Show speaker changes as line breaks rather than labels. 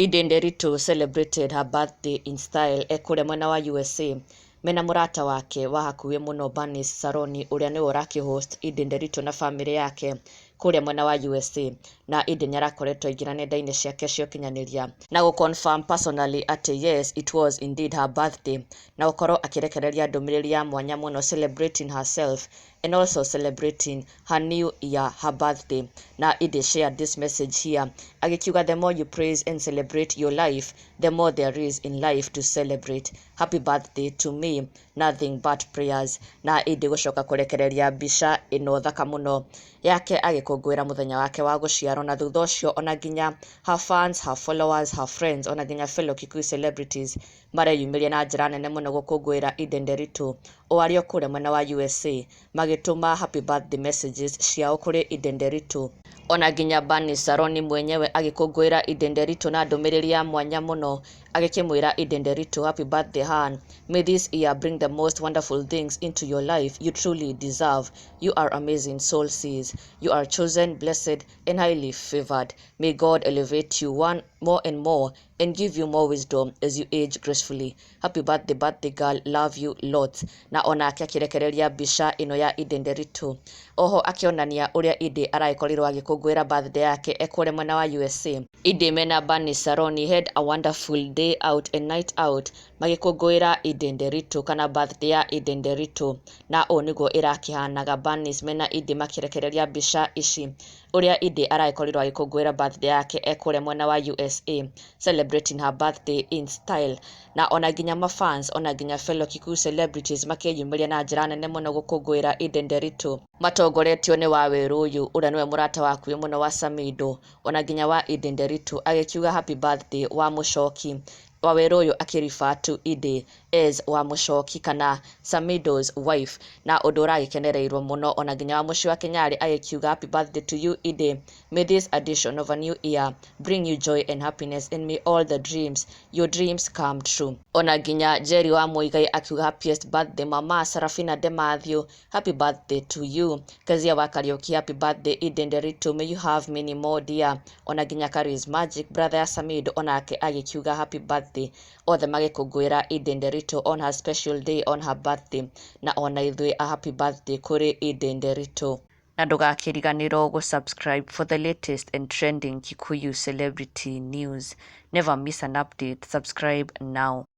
Edday'S celebrated her birthday in style ekuria mwena wa USA mena murata wake wa hakuhĩ mũno Bernice Saroni uria niwe ũrakihost Edday'S na family yake kuria mwena wa USA, na Edday nĩarakoretwo aingĩra nenda-inĩ ciake cia ũkinyanĩria na gũconfirm personally ati yes, it was indeed her birthday, na gũkorwo akĩrekereria ndũmĩrĩri ya mwanya mũno celebrating herself and also celebrating her new year, her birthday. Na Edday shared this message here agikiuga, the more you praise and celebrate your life, the more there is in life to celebrate. Happy birthday to me, nothing but prayers. Na Edday gũcoka kũrekereria mbica ĩno thaka mũno yake agĩkũngũĩra mũthenya wake wa gũciarwo, na thutha ũcio ona nginya her fans, her followers, her friends, ona nginya fellow Kikuyu celebrities mareyumĩria na njĩra nene mũno gũkũngũĩra Edday'S o arĩ o kũrĩa mwena wa USA magĩtũma happy birthday messages ciao kũrĩ Edday'S. Ona nginya Bernice Saroni mwenyewe agĩkũngũĩra Edday'S na ndũmĩrĩri ya mwanya mũno agĩkĩmwĩra Edday'S, happy birthday Han, may this year bring the most wonderful things into your life you truly deserve. You are amazing soul seas. You are chosen, blessed and highly favored. May God elevate you one more and more and give you more wisdom as you age gracefully. Happy birthday, birthday girl, love you lots. Na ona akĩrekereria mbica ĩno ya Edday'S oho akĩonania ũrĩa Edday araĩkorirwo agĩkũngũĩra birthday yake ekũrĩa mwena wa USA. Edday mena Bernice Saroni had a wonderful day out and night out magĩkũngũĩra Edday'S kana birthday ya Edday'S, na ũũ nĩguo ĩrakĩhanaga. Bernice mena Edday makĩrekereria mbica ici ũrĩa Edday araĩkorirwo agĩkũngũĩra birthday yake ekũrĩa mwena wa USA, celebrating her birthday in style, na ona nginya mafans, ona nginya fellow Kikuyu celebrities makĩyumĩria na njĩra nene mũno gũkũngũĩra Edday'S matongoretio nĩ Waweruyu ũrĩa nĩwe mũrata wa hakuhĩ mũno wa Samido, ona nginya wa Edday'S agĩkiuga happy birthday wa mũcoki. Waweruyu akĩrefer to Edday as wa mũcoki kana Samido's wife, na ũndũ ũragĩkenereirwo mũno. Ona nginya wa mũciĩ wa Kenyarĩ agĩkiuga happy birthday to you Edday, may this addition of a new year bring you joy and happiness and may all the dreams your dreams come true. Ona nginya Jerry wa Muigai akiuga happiest birthday mama Sarafina de Matthew, happy birthday to you. Kezia wa Kariuki, happy birthday Edday'S, may you have many more dear. Ona nginya Karis Magic brother ya Samido onake agĩkiuga happy birthday, othe magĩkũngũĩra Edday'S on her special day on her birthday, na ona ithuĩ a happy birthday kũrĩ Edday'S. Na ndũgakĩriganĩrwo gũsubscribe for the latest and trending Kikuyu celebrity news. Never miss an update. Subscribe now.